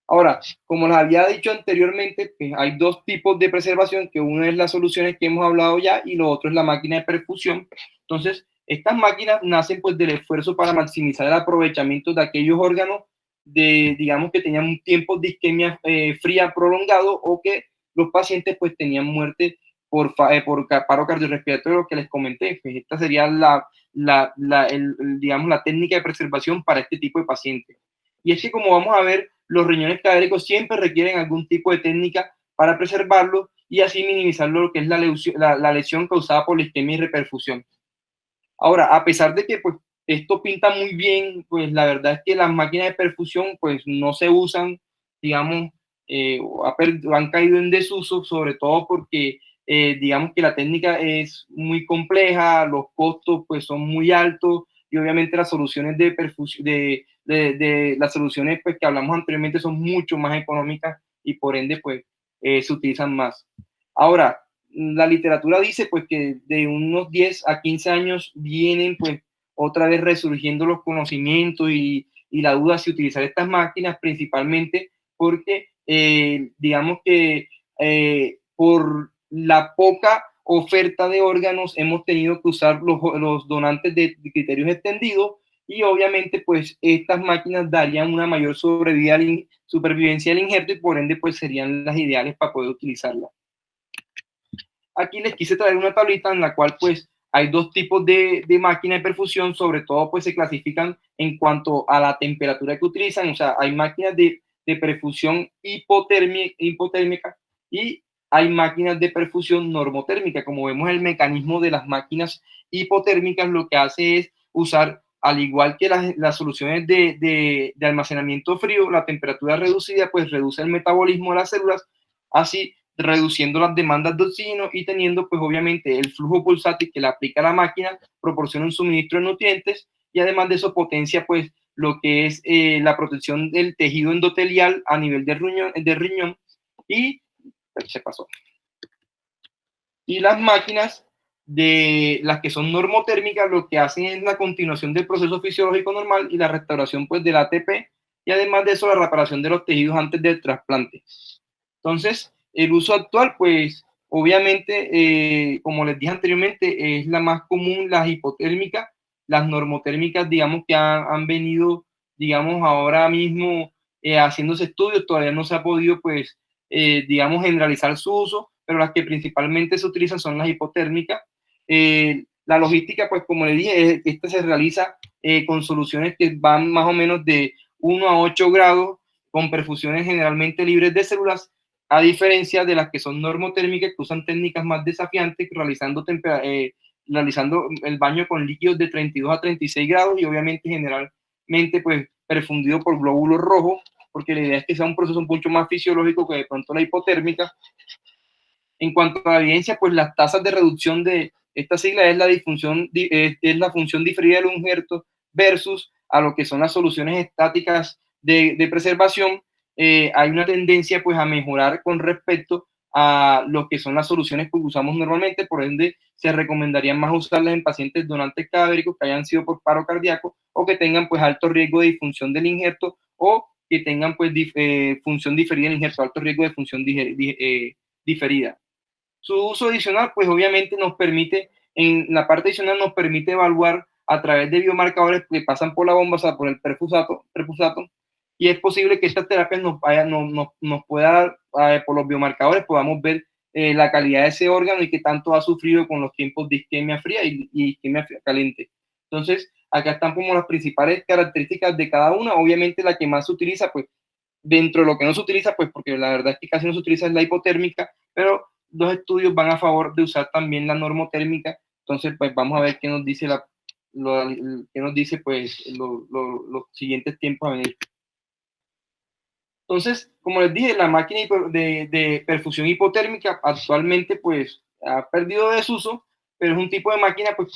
Ahora, como les había dicho anteriormente, pues hay 2 tipos de preservación, que uno es las soluciones que hemos hablado ya y lo otro es la máquina de perfusión. Entonces, estas máquinas nacen pues del esfuerzo para maximizar el aprovechamiento de aquellos órganos digamos que tenían un tiempo de isquemia fría prolongado o que los pacientes pues tenían muerte por paro cardiorrespiratorio, que les comenté. Pues esta sería digamos, la técnica de preservación para este tipo de pacientes. Y es que como vamos a ver, los riñones cadavéricos siempre requieren algún tipo de técnica para preservarlos y así minimizar lo que es la lesión causada por la isquemia y reperfusión. Ahora, a pesar de que pues, esto pinta muy bien, pues la verdad es que las máquinas de perfusión pues no se usan, digamos, han caído en desuso, sobre todo porque digamos que la técnica es muy compleja, los costos pues son muy altos y obviamente las soluciones de perfusión, de las soluciones pues que hablamos anteriormente son mucho más económicas y por ende pues se utilizan más. Ahora, la literatura dice pues que de unos 10 a 15 años vienen pues otra vez resurgiendo los conocimientos y la duda si utilizar estas máquinas, principalmente porque digamos que por la poca oferta de órganos hemos tenido que usar los donantes de criterios extendidos y obviamente pues estas máquinas darían una mayor supervivencia al injerto y por ende pues serían las ideales para poder utilizarlas. Aquí les quise traer una tablita en la cual pues hay 2 tipos de máquinas de perfusión, sobre todo pues se clasifican en cuanto a la temperatura que utilizan, o sea, hay máquinas de perfusión hipotérmica y hay máquinas de perfusión normotérmica. Como vemos, el mecanismo de las máquinas hipotérmicas lo que hace es usar, al igual que las soluciones de almacenamiento frío, la temperatura reducida pues reduce el metabolismo de las células, así reduciendo las demandas de oxígeno y teniendo pues obviamente el flujo pulsátil que le aplica la máquina, proporciona un suministro de nutrientes y además de eso potencia pues lo que es la protección del tejido endotelial a nivel de riñón y se pasó. Y las máquinas de las que son normotérmicas lo que hacen es la continuación del proceso fisiológico normal y la restauración pues del ATP y además de eso la reparación de los tejidos antes del trasplante. Entonces, el uso actual pues obviamente, como les dije anteriormente, es la más común, las hipotérmicas, las normotérmicas, digamos que han venido, digamos, ahora mismo haciéndose estudios, todavía no se ha podido pues digamos, generalizar su uso, pero las que principalmente se utilizan son las hipotérmicas. La logística, pues como le dije, esta se realiza con soluciones que van más o menos de 1 a 8 grados, con perfusiones generalmente libres de células, a diferencia de las que son normotérmicas, que usan técnicas más desafiantes, realizando el baño con líquidos de 32 a 36 grados y obviamente generalmente pues perfundido por glóbulos rojos, porque la idea es que sea un proceso mucho más fisiológico que de pronto la hipotérmica. En cuanto a la evidencia, pues las tasas de reducción de esta sigla es la función diferida del injerto versus a lo que son las soluciones estáticas de preservación. Hay una tendencia pues a mejorar con respecto a lo que son las soluciones que usamos normalmente, por ende se recomendaría más usarlas en pacientes donantes cadavéricos que hayan sido por paro cardíaco o que tengan pues alto riesgo de disfunción del injerto o que tengan pues función diferida del injerto, alto riesgo de función diferida. Su uso adicional, pues obviamente nos permite, en la parte adicional nos permite evaluar a través de biomarcadores que pasan por la bomba, o sea, por el perfusato, y es posible que estas terapias nos pueda dar, por los biomarcadores, podamos ver la calidad de ese órgano y qué tanto ha sufrido con los tiempos de isquemia fría y isquemia caliente. Entonces, acá están como las principales características de cada una. Obviamente la que más se utiliza, pues, dentro de lo que no se utiliza, pues, porque la verdad es que casi no se utiliza es la hipotérmica, pero dos estudios van a favor de usar también la normotérmica. Entonces, pues vamos a ver qué nos dice qué nos dice pues los siguientes tiempos a venir. Entonces, como les dije, la máquina de perfusión hipotérmica actualmente pues ha perdido desuso, pero es un tipo de máquina pues que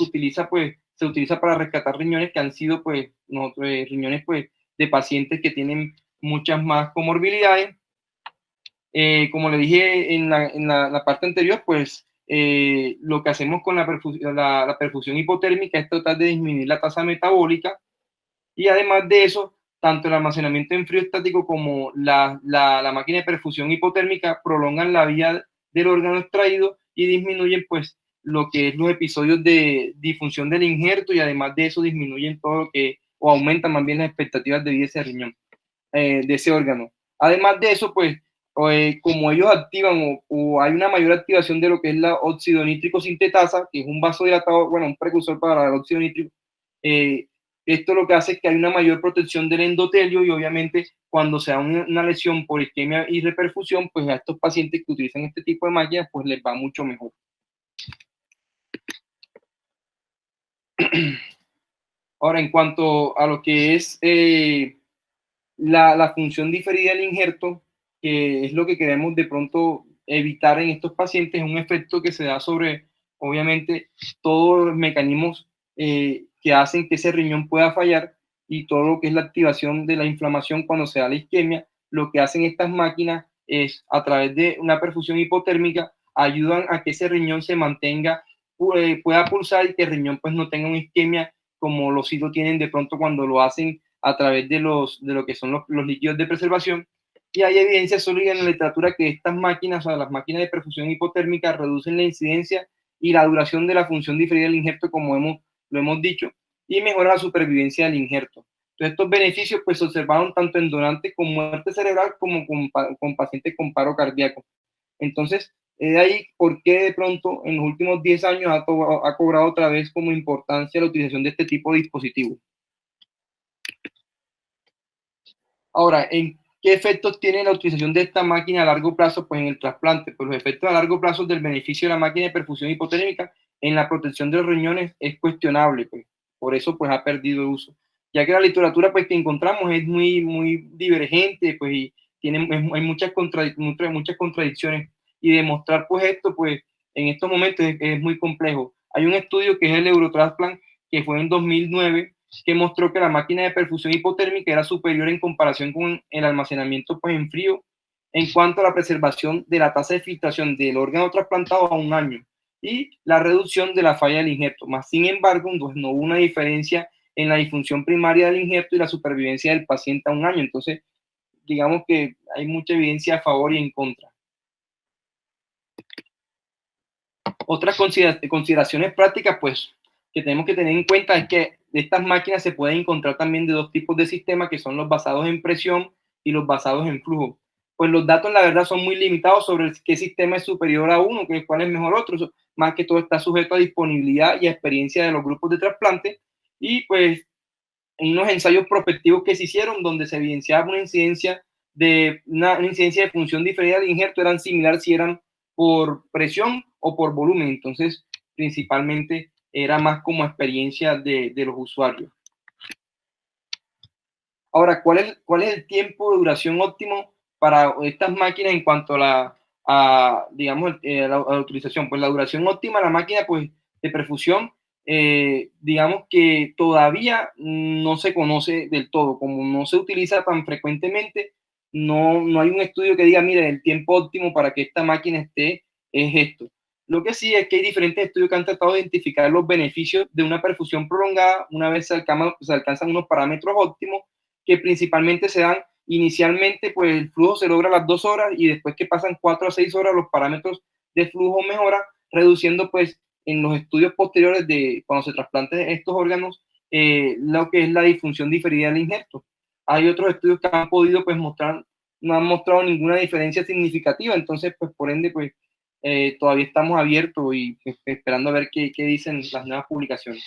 se utiliza para rescatar riñones que han sido pues riñones pues de pacientes que tienen muchas más comorbilidades. Como le dije la parte anterior, pues lo que hacemos con la perfusión hipotérmica es tratar de disminuir la tasa metabólica y además de eso, tanto el almacenamiento en frío estático como la máquina de perfusión hipotérmica prolongan la vida del órgano extraído y disminuyen pues lo que es los episodios de disfunción del injerto y además de eso disminuyen todo lo que, o aumentan más bien las expectativas de vida de ese riñón, de ese órgano. Además de eso, pues como ellos activan o hay una mayor activación de lo que es la óxido nítrico sintetasa, que es un vasodilatador, bueno, un precursor para el óxido nítrico, esto lo que hace es que hay una mayor protección del endotelio y obviamente cuando se da una lesión por isquemia y reperfusión, pues a estos pacientes que utilizan este tipo de máquinas, pues les va mucho mejor. Ahora, en cuanto a lo que es la función diferida del injerto, que es lo que queremos de pronto evitar en estos pacientes, es un efecto que se da sobre, obviamente, todos los mecanismos que hacen que ese riñón pueda fallar y todo lo que es la activación de la inflamación cuando se da la isquemia. Lo que hacen estas máquinas es, a través de una perfusión hipotérmica, ayudan a que ese riñón se mantenga, pueda pulsar y que el riñón pues no tenga una isquemia como los sí lo tienen de pronto cuando lo hacen a través de lo que son los líquidos de preservación. Y hay evidencia sólida en la literatura que estas máquinas, o sea, las máquinas de perfusión hipotérmica, reducen la incidencia y la duración de la función diferida del injerto, como lo hemos dicho, y mejora la supervivencia del injerto. Entonces, estos beneficios pues, se observaron tanto en donantes con muerte cerebral como con pacientes con paro cardíaco. Entonces, de ahí por qué de pronto en los últimos 10 años ha cobrado otra vez como importancia la utilización de este tipo de dispositivos. Ahora, ¿en ¿Qué efectos tiene la utilización de esta máquina a largo plazo? Pues en el trasplante, pues los efectos a largo plazo del beneficio de la máquina de perfusión hipotérmica en la protección de los riñones es cuestionable, pues por eso pues ha perdido uso, ya que la literatura pues que encontramos es muy divergente, pues y hay muchas contradicciones, y demostrar pues esto pues en estos momentos es muy complejo. Hay un estudio que es el Eurotransplant, que fue en 2009, que mostró que la máquina de perfusión hipotérmica era superior en comparación con el almacenamiento pues, en frío en cuanto a la preservación de la tasa de filtración del órgano trasplantado a un año y la reducción de la falla del injerto. Más sin embargo, pues, no hubo una diferencia en la disfunción primaria del injerto y la supervivencia del paciente a un año. Entonces, digamos que hay mucha evidencia a favor y en contra. Otras consideraciones prácticas, pues, que tenemos que tener en cuenta es que de estas máquinas se pueden encontrar también de dos tipos de sistemas, que son los basados en presión y los basados en flujo. Pues los datos, la verdad, son muy limitados sobre qué sistema es superior a uno, cuál es mejor otro. Más que todo está sujeto a disponibilidad y a experiencia de los grupos de trasplante. Y pues en unos ensayos prospectivos que se hicieron, donde se evidenciaba una incidencia de función diferida del injerto, eran similar si eran por presión o por volumen. Entonces, principalmente era más como experiencia de los usuarios. Ahora, ¿cuál es el tiempo de duración óptimo para estas máquinas en cuanto digamos, a la utilización? Pues la duración óptima de la máquina pues, de perfusión, digamos que todavía no se conoce del todo. Como no se utiliza tan frecuentemente, no hay un estudio que diga, mire, el tiempo óptimo para que esta máquina esté es esto. Lo que sí es que hay diferentes estudios que han tratado de identificar los beneficios de una perfusión prolongada una vez se alcanzan unos parámetros óptimos, que principalmente se dan inicialmente, pues el flujo se logra a las 2 horas y después que pasan 4 a 6 horas los parámetros de flujo mejoran, reduciendo pues en los estudios posteriores de cuando se trasplanten estos órganos lo que es la disfunción diferida del injerto. Hay otros estudios que han podido pues mostrar, no han mostrado ninguna diferencia significativa, entonces pues por ende pues todavía estamos abiertos y esperando a ver qué dicen las nuevas publicaciones.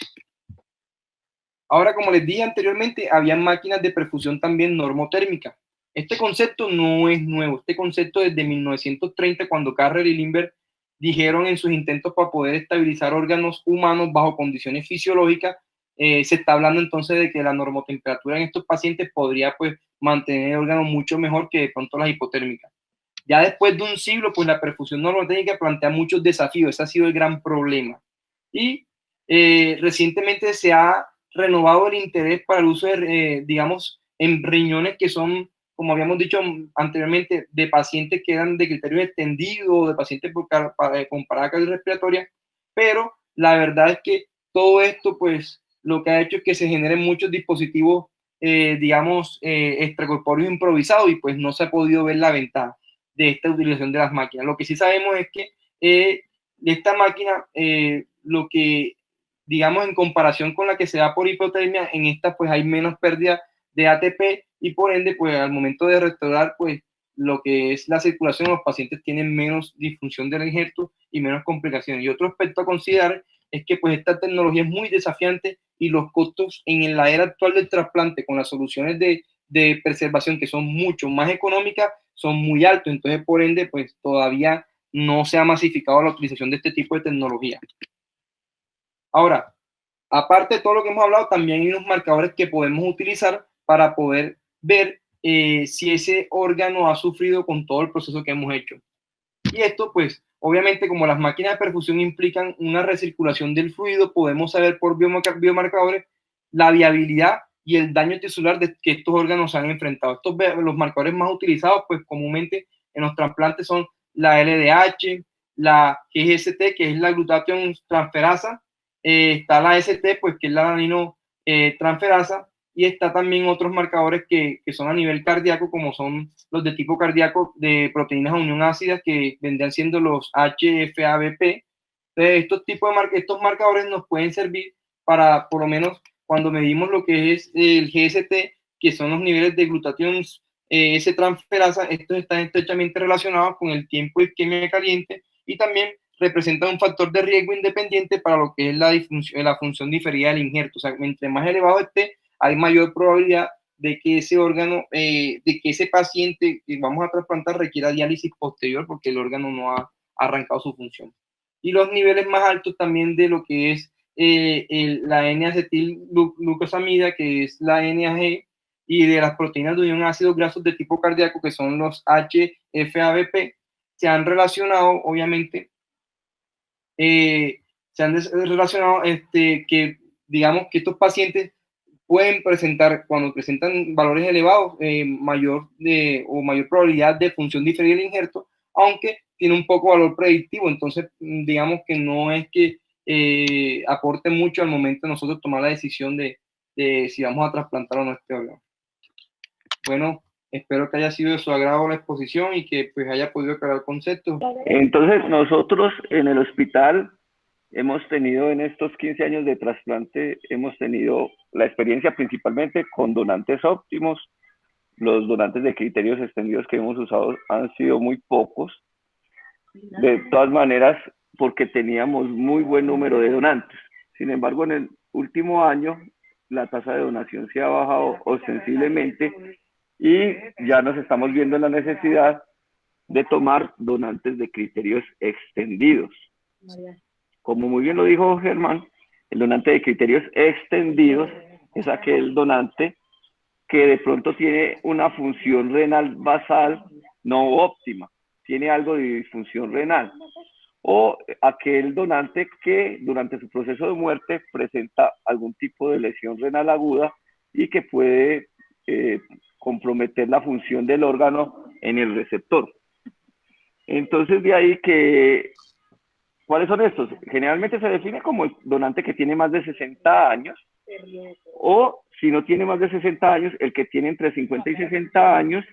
Ahora, como les dije anteriormente, había máquinas de perfusión también normotérmica. Este concepto no es nuevo. Este concepto desde 1930, cuando Carrer y Lindbergh dijeron en sus intentos para poder estabilizar órganos humanos bajo condiciones fisiológicas, se está hablando entonces de que la normotemperatura en estos pacientes podría pues mantener el órgano mucho mejor que de pronto las hipotérmicas. Ya después de un siglo, pues la perfusión normotérmica plantea muchos desafíos. Ese ha sido el gran problema. Y recientemente se ha renovado el interés para el uso de, digamos, en riñones que son, como habíamos dicho anteriormente, de pacientes que eran de criterios extendidos, de pacientes con parada cardiorrespiratoria, pero la verdad es que todo esto, pues, lo que ha hecho es que se generen muchos dispositivos, digamos, extracorpóreos improvisados y pues no se ha podido ver la ventaja de esta utilización de las máquinas. Lo que sí sabemos es que esta máquina, lo que digamos, en comparación con la que se da por hipotermia, en esta pues hay menos pérdida de ATP y por ende, pues al momento de restaurar, pues lo que es la circulación, los pacientes tienen menos disfunción del injerto y menos complicaciones. Y otro aspecto a considerar es que pues esta tecnología es muy desafiante y los costos en la era actual del trasplante con las soluciones de preservación que son mucho más económicas son muy altos. Entonces, por ende, pues todavía no se ha masificado la utilización de este tipo de tecnología. Ahora, aparte de todo lo que hemos hablado, también hay unos marcadores que podemos utilizar para poder ver si ese órgano ha sufrido con todo el proceso que hemos hecho. Y esto, pues, obviamente, como las máquinas de perfusión implican una recirculación del fluido, podemos saber por biomarcadores la viabilidad y el daño tisular de que estos órganos han enfrentado. Los marcadores más utilizados, pues, comúnmente en los trasplantes son la LDH, la GST, que es la glutatión transferasa, está la ST, pues que es la alanino transferasa, y está también otros marcadores que son a nivel cardíaco, como son los de tipo cardíaco de proteínas a unión ácidas, que vendrían siendo los HFABP. Entonces, estos marcadores nos pueden servir para, por lo menos, cuando medimos lo que es el GST, que son los niveles de glutatión S-transferasa, estos están estrechamente relacionados con el tiempo de isquemia caliente y también representa un factor de riesgo independiente para lo que es la función diferida del injerto. O sea, entre más elevado esté, hay mayor probabilidad de que ese órgano, de que ese paciente que vamos a trasplantar requiera diálisis posterior porque el órgano no ha arrancado su función. Y los niveles más altos también de lo que es la N-acetilglucosamida, que es la NAG, y de las proteínas de unión ácidos grasos de tipo cardíaco, que son los HFABP, se han relacionado, obviamente, que digamos que estos pacientes pueden presentar, cuando presentan valores elevados, mayor probabilidad de función diferida del injerto, aunque tiene un poco valor predictivo. Entonces, digamos que no es que aporte mucho al momento de nosotros tomar la decisión de si vamos a trasplantar o no este órgano. Bueno, espero que haya sido de su agrado la exposición y que pues haya podido aclarar conceptos. Entonces, nosotros en el hospital hemos tenido en estos 15 años de trasplante, hemos tenido la experiencia principalmente con donantes óptimos. Los donantes de criterios extendidos que hemos usado han sido muy pocos. De todas maneras, porque teníamos muy buen número de donantes. Sin embargo, en el último año, la tasa de donación se ha bajado ostensiblemente y ya nos estamos viendo en la necesidad de tomar donantes de criterios extendidos. Como muy bien lo dijo Germán, el donante de criterios extendidos es aquel donante que de pronto tiene una función renal basal no óptima, tiene algo de disfunción renal, o aquel donante que durante su proceso de muerte presenta algún tipo de lesión renal aguda y que puede comprometer la función del órgano en el receptor. Entonces, de ahí que, ¿cuáles son estos? Generalmente se define como el donante que tiene más de 60 años, o si no tiene más de 60 años, el que tiene entre 50 y 60 años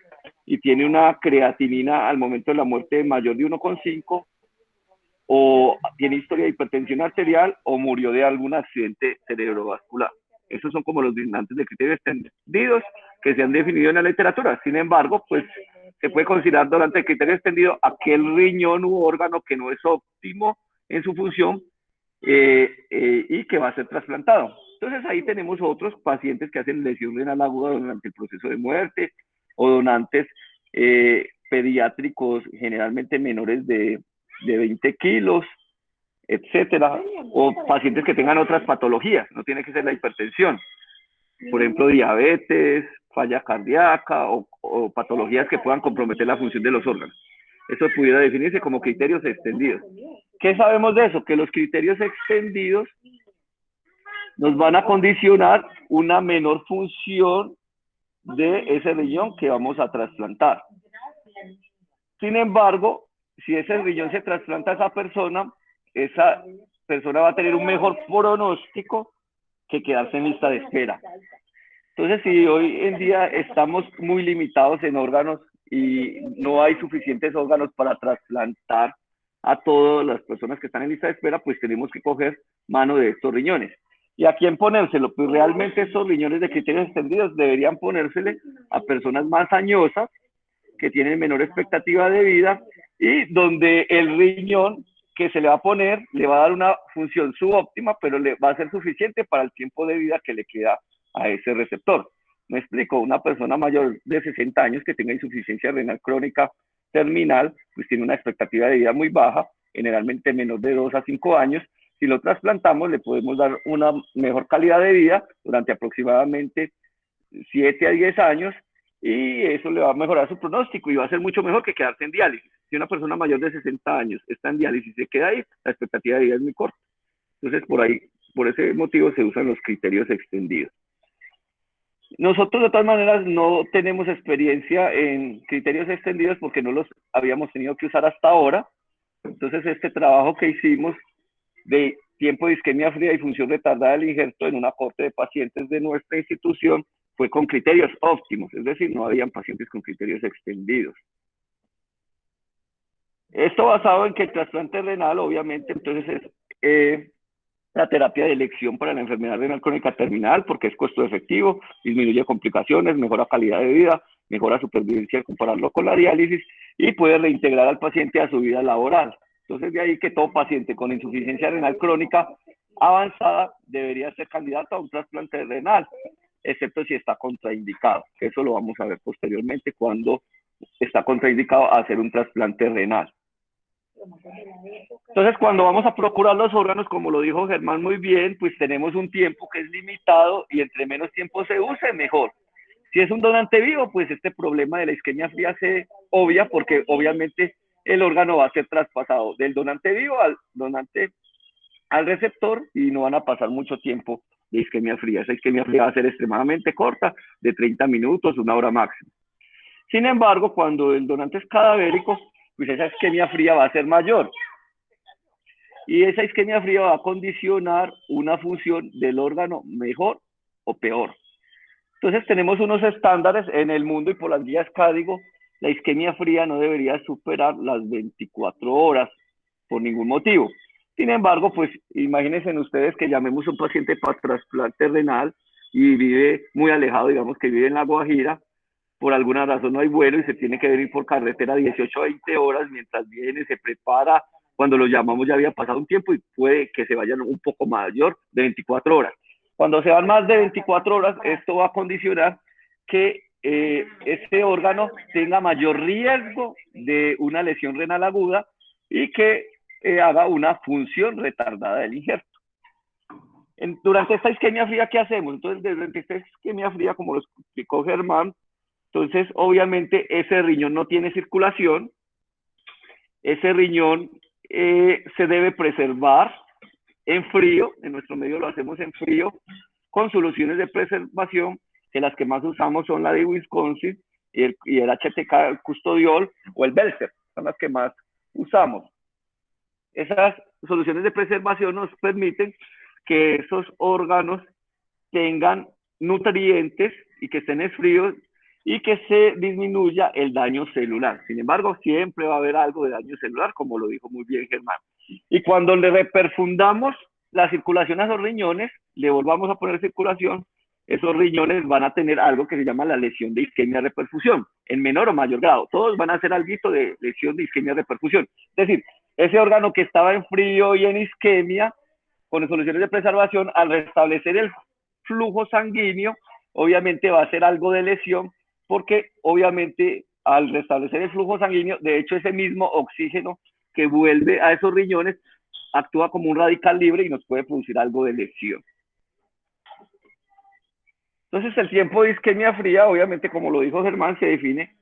y tiene una creatinina al momento de la muerte mayor de 1,5, o tiene historia de hipertensión arterial o murió de algún accidente cerebrovascular. Esos son como los donantes de criterios extendidos que se han definido en la literatura. Sin embargo, pues se puede considerar donante de criterio extendido aquel riñón u órgano que no es óptimo en su función y que va a ser trasplantado. Entonces ahí tenemos otros pacientes que hacen lesión renal aguda durante el proceso de muerte, o donantes pediátricos generalmente menores de 20 kilos, etcétera, o pacientes que tengan otras patologías, no tiene que ser la hipertensión, por ejemplo, diabetes, falla cardíaca o patologías que puedan comprometer la función de los órganos. Eso pudiera definirse como criterios extendidos. ¿Qué sabemos de eso? Que los criterios extendidos nos van a condicionar una menor función de ese riñón que vamos a trasplantar. Sin embargo, si ese riñón se trasplanta a esa persona va a tener un mejor pronóstico que quedarse en lista de espera. Entonces, si hoy en día estamos muy limitados en órganos y no hay suficientes órganos para trasplantar a todas las personas que están en lista de espera, pues tenemos que coger mano de estos riñones. ¿Y a quién ponérselo? Pues realmente estos riñones de criterios extendidos deberían ponérsele a personas más añosas, que tienen menor expectativa de vida, y donde el riñón que se le va a poner le va a dar una función subóptima, pero le va a ser suficiente para el tiempo de vida que le queda a ese receptor. Me explico, una persona mayor de 60 años que tenga insuficiencia renal crónica terminal, pues tiene una expectativa de vida muy baja, generalmente menor de 2 a 5 años. Si lo trasplantamos, le podemos dar una mejor calidad de vida durante aproximadamente 7 a 10 años, y eso le va a mejorar su pronóstico y va a ser mucho mejor que quedarse en diálisis. Si una persona mayor de 60 años está en diálisis y se queda ahí, la expectativa de vida es muy corta. Entonces, por ese motivo se usan los criterios extendidos. Nosotros, de todas maneras, no tenemos experiencia en criterios extendidos porque no los habíamos tenido que usar hasta ahora. Entonces, este trabajo que hicimos de tiempo de isquemia fría y función retardada del injerto en una corte de pacientes de nuestra institución fue con criterios óptimos, es decir, no habían pacientes con criterios extendidos. Esto basado en que el trasplante renal, obviamente, entonces es la terapia de elección para la enfermedad renal crónica terminal, porque es costo efectivo, disminuye complicaciones, mejora calidad de vida, mejora supervivencia al compararlo con la diálisis, y puede reintegrar al paciente a su vida laboral. Entonces, de ahí que todo paciente con insuficiencia renal crónica avanzada debería ser candidato a un trasplante renal. excepto si está contraindicado. Eso lo vamos a ver posteriormente cuando está contraindicado a hacer un trasplante renal. Entonces, cuando vamos a procurar los órganos, como lo dijo Germán muy bien, pues tenemos un tiempo que es limitado y entre menos tiempo se use, mejor. Si es un donante vivo, pues este problema de la isquemia fría se obvia porque obviamente el órgano va a ser traspasado del donante vivo al receptor y no van a pasar mucho tiempo de isquemia fría. Esa isquemia fría va a ser extremadamente corta, de 30 minutos, 1 hora máximo. Sin embargo, cuando el donante es cadavérico, pues esa isquemia fría va a ser mayor. Y esa isquemia fría va a condicionar una función del órgano mejor o peor. Entonces tenemos unos estándares en el mundo y por las guías CADIGO, la isquemia fría no debería superar las 24 horas por ningún motivo. Sin embargo, pues imagínense ustedes que llamemos a un paciente para trasplante renal y vive muy alejado, digamos que vive en La Guajira, por alguna razón no hay vuelo y se tiene que venir por carretera 18 a 20 horas mientras viene, se prepara, cuando lo llamamos ya había pasado un tiempo y puede que se vayan un poco mayor de 24 horas. Cuando se van más de 24 horas, esto va a condicionar que ese órgano tenga mayor riesgo de una lesión renal aguda y que haga una función retardada del injerto. Durante esta isquemia fría, ¿qué hacemos? Entonces, durante esta isquemia fría, como lo explicó Germán, entonces, obviamente, ese riñón no tiene circulación, ese riñón se debe preservar en frío, en nuestro medio lo hacemos en frío, con soluciones de preservación, que las que más usamos son la de Wisconsin y el HTK, el Custodiol o el Belcer, son las que más usamos. Esas soluciones de preservación nos permiten que esos órganos tengan nutrientes y que estén fríos y que se disminuya el daño celular. Sin embargo, siempre va a haber algo de daño celular, como lo dijo muy bien Germán. Y cuando le reperfundamos la circulación a esos riñones, le volvamos a poner circulación, esos riñones van a tener algo que se llama la lesión de isquemia reperfusión, en menor o mayor grado. Todos van a hacer algo de lesión de isquemia reperfusión. Es decir, ese órgano que estaba en frío y en isquemia, con soluciones de preservación, al restablecer el flujo sanguíneo, obviamente va a hacer algo de lesión, porque obviamente al restablecer el flujo sanguíneo, de hecho ese mismo oxígeno que vuelve a esos riñones actúa como un radical libre y nos puede producir algo de lesión. Entonces el tiempo de isquemia fría, obviamente como lo dijo Germán, se define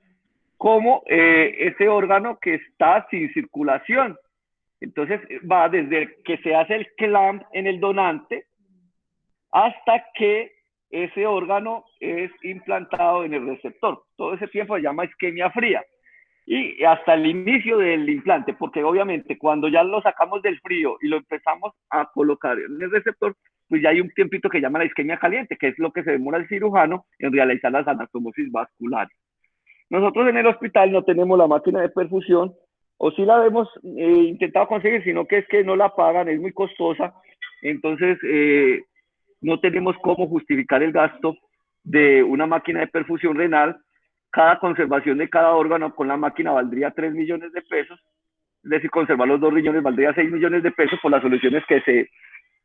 como ese órgano que está sin circulación. Entonces va desde que se hace el clamp en el donante hasta que ese órgano es implantado en el receptor. Todo ese tiempo se llama isquemia fría. Y hasta el inicio del implante, porque obviamente cuando ya lo sacamos del frío y lo empezamos a colocar en el receptor, pues ya hay un tiempito que llama la isquemia caliente, que es lo que se demora el cirujano en realizar las anastomosis vasculares. Nosotros en el hospital no tenemos la máquina de perfusión, o sí la hemos intentado conseguir, sino que es que no la pagan, es muy costosa, entonces no tenemos cómo justificar el gasto de una máquina de perfusión renal. Cada conservación de cada órgano con la máquina valdría 3 millones de pesos, es decir, conservar los 2 riñones valdría 6 millones de pesos por las soluciones que se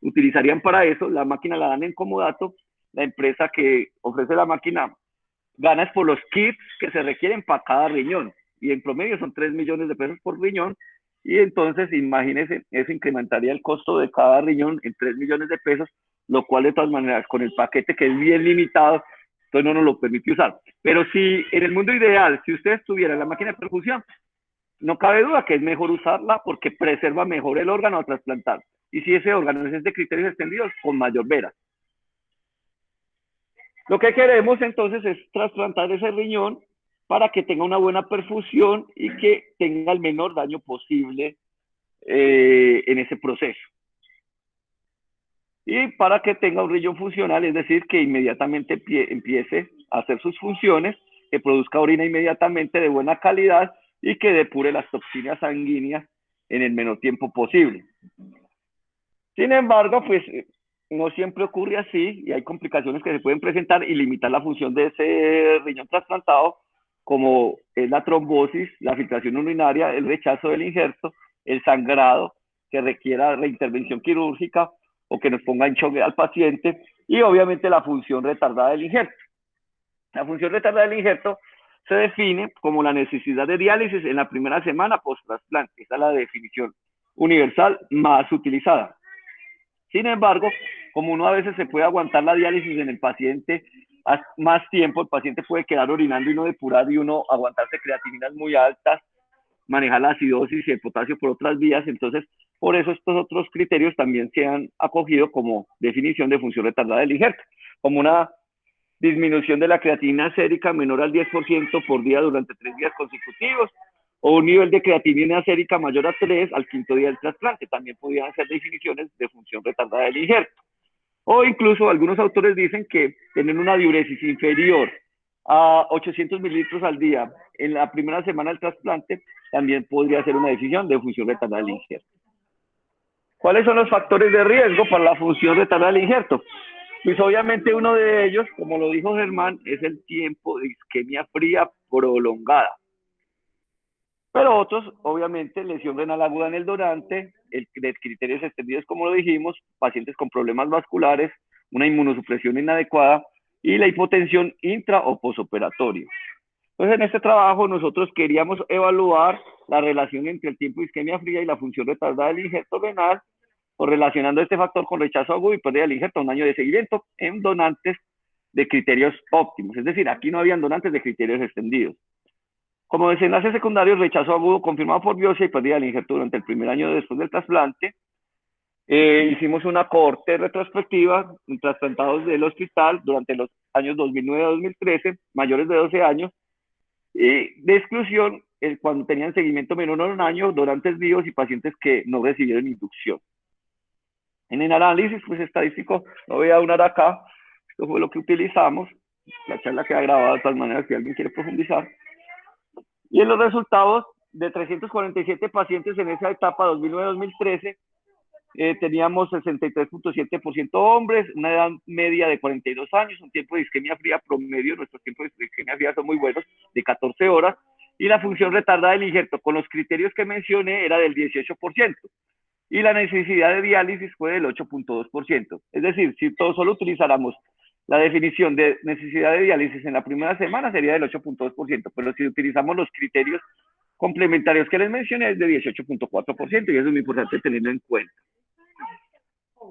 utilizarían para eso. La máquina la dan en comodato, la empresa que ofrece la máquina gana por los kits que se requieren para cada riñón, y en promedio son 3 millones de pesos por riñón, y entonces imagínense, eso incrementaría el costo de cada riñón en 3 millones de pesos, lo cual de todas maneras con el paquete que es bien limitado, entonces no nos lo permite usar. Pero si en el mundo ideal, si ustedes tuvieran la máquina de perfusión, no cabe duda que es mejor usarla porque preserva mejor el órgano a trasplantar. Y si ese órgano es de criterios extendidos, con mayor vera. Lo que queremos entonces es trasplantar ese riñón para que tenga una buena perfusión y que tenga el menor daño posible en ese proceso. Y para que tenga un riñón funcional, es decir, que inmediatamente empiece a hacer sus funciones, que produzca orina inmediatamente de buena calidad y que depure las toxinas sanguíneas en el menor tiempo posible. Sin embargo, pues no siempre ocurre así y hay complicaciones que se pueden presentar y limitar la función de ese riñón trasplantado, como es la trombosis, la filtración urinaria, el rechazo del injerto, el sangrado que requiera reintervención quirúrgica o que nos ponga en shock al paciente, y obviamente la función retardada del injerto. La función retardada del injerto se define como la necesidad de diálisis en la primera semana post-trasplante. Esa es la definición universal más utilizada. Sin embargo, como uno a veces se puede aguantar la diálisis en el paciente más tiempo, el paciente puede quedar orinando y no depurar y uno aguantarse creatininas muy altas, manejar la acidosis y el potasio por otras vías. Entonces, por eso estos otros criterios también se han acogido como definición de función retardada del injerto, como una disminución de la creatinina sérica menor al 10% por día durante 3 días consecutivos, o un nivel de creatinina sérica mayor a 3 al quinto día del trasplante. También podrían ser definiciones de función retardada del injerto. O incluso algunos autores dicen que tener una diuresis inferior a 800 mililitros al día en la primera semana del trasplante también podría ser una decisión de función retardada del injerto. ¿Cuáles son los factores de riesgo para la función retardada del injerto? Pues obviamente uno de ellos, como lo dijo Germán, es el tiempo de isquemia fría prolongada. Pero otros, obviamente, lesión renal aguda en el donante, de criterios extendidos, como lo dijimos, pacientes con problemas vasculares, una inmunosupresión inadecuada y la hipotensión intra o posoperatorio. Entonces, en este trabajo nosotros queríamos evaluar la relación entre el tiempo de isquemia fría y la función retardada del injerto renal, o relacionando este factor con rechazo agudo y pérdida del injerto a un año de seguimiento en donantes de criterios óptimos. Es decir, aquí no habían donantes de criterios extendidos. Como desenlace secundario, rechazo agudo confirmado por biopsia y pérdida del injerto durante el primer año después del trasplante. Hicimos una cohorte retrospectiva en trasplantados del hospital durante los años 2009 a 2013, mayores de 12 años, y de exclusión cuando tenían seguimiento menor a un año, donantes vivos y pacientes que no recibieron inducción. En el análisis pues, estadístico, lo voy a dar acá, esto fue lo que utilizamos, la charla queda grabada de todas maneras si alguien quiere profundizar. Y en los resultados de 347 pacientes en esa etapa 2009-2013, teníamos 63.7% hombres, una edad media de 42 años, un tiempo de isquemia fría promedio, nuestros tiempos de isquemia fría son muy buenos, de 14 horas, y la función retardada del injerto con los criterios que mencioné era del 18%, y la necesidad de diálisis fue del 8.2%. Es decir, si todos solo utilizáramos la definición de necesidad de diálisis en la primera semana sería del 8.2%, pero si utilizamos los criterios complementarios que les mencioné es de 18.4%, y eso es muy importante tenerlo en cuenta.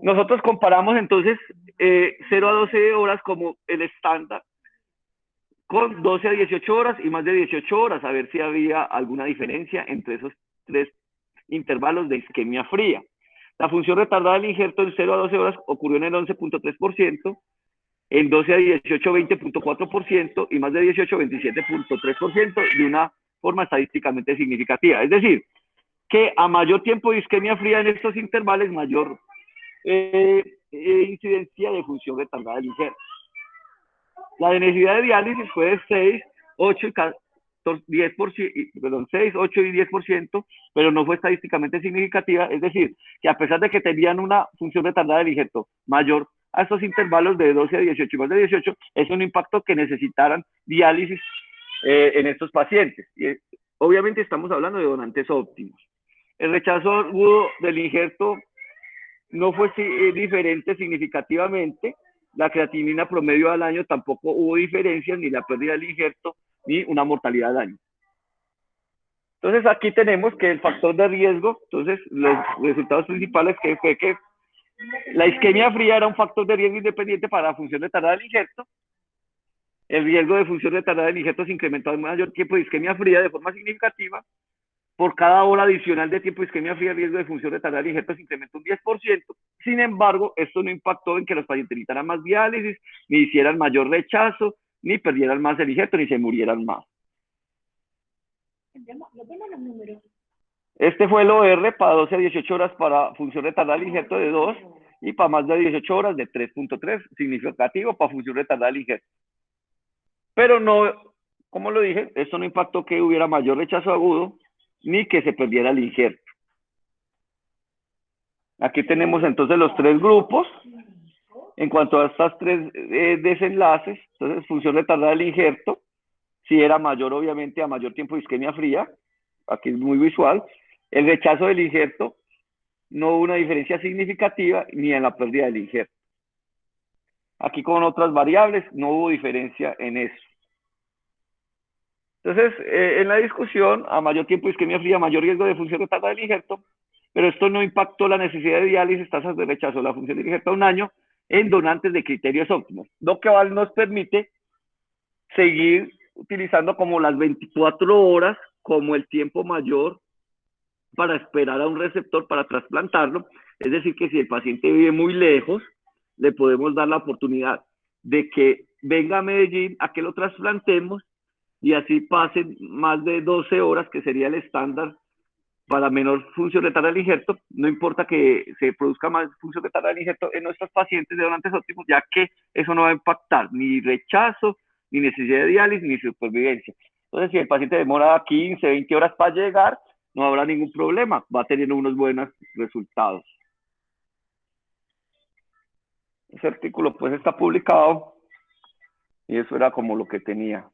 Nosotros comparamos entonces 0 a 12 horas como el estándar con 12 a 18 horas y más de 18 horas, a ver si había alguna diferencia entre esos tres intervalos de isquemia fría. La función retardada del injerto en 0 a 12 horas ocurrió en el 11.3%, en 12 a 18, 20.4% y más de 18, 27.3% de una forma estadísticamente significativa. Es decir, que a mayor tiempo de isquemia fría en estos intervalos, mayor incidencia de función retardada del injerto. La necesidad de diálisis fue de 6, 8 y 6, 8 y 10%, pero no fue estadísticamente significativa, es decir, que a pesar de que tenían una función retardada del injerto mayor a estos intervalos de 12 a 18 y más de 18, es un impacto que necesitaran diálisis en estos pacientes. Y, obviamente estamos hablando de donantes óptimos. El rechazo agudo del injerto no fue diferente significativamente, la creatinina promedio al año tampoco hubo diferencias, ni la pérdida del injerto, ni una mortalidad al año. Entonces aquí tenemos que el factor de riesgo, entonces los resultados principales que fue que la isquemia fría era un factor de riesgo independiente para la función retardada del injerto. El riesgo de función retardada del injerto se incrementó en mayor tiempo de isquemia fría de forma significativa. Por cada hora adicional de tiempo de isquemia fría, el riesgo de función retardada del injerto se incrementó un 10%. Sin embargo, esto no impactó en que los pacientes necesitaran más diálisis, ni hicieran mayor rechazo, ni perdieran más el injerto, ni se murieran más. Este fue el OR para 12 a 18 horas para función retardada del injerto de 2 y para más de 18 horas de 3.3, significativo para función retardada del injerto. Pero no, como lo dije, esto no impactó que hubiera mayor rechazo agudo ni que se perdiera el injerto. Aquí tenemos entonces los tres grupos. En cuanto a estas tres desenlaces, entonces función retardada del injerto, si era mayor obviamente a mayor tiempo de isquemia fría, aquí es muy visual. El rechazo del injerto, no hubo una diferencia significativa ni en la pérdida del injerto. Aquí con otras variables no hubo diferencia en eso. Entonces, en la discusión, a mayor tiempo de isquemia fría, mayor riesgo de función retardada del injerto, pero esto no impactó la necesidad de diálisis, tasas de rechazo de la función del injerto a un año en donantes de criterios óptimos, lo que nos permite seguir utilizando como las 24 horas como el tiempo mayor para esperar a un receptor para trasplantarlo. Es decir, que si el paciente vive muy lejos, le podemos dar la oportunidad de que venga a Medellín a que lo trasplantemos y así pasen más de 12 horas, que sería el estándar para menor función retardada del injerto. No importa que se produzca más función retardada del injerto en nuestros pacientes de donantes óptimos, ya que eso no va a impactar ni rechazo, ni necesidad de diálisis, ni supervivencia. Entonces, si el paciente demora 15, 20 horas para llegar, no habrá ningún problema, va a tener unos buenos resultados. Ese artículo pues está publicado y eso era como lo que tenía.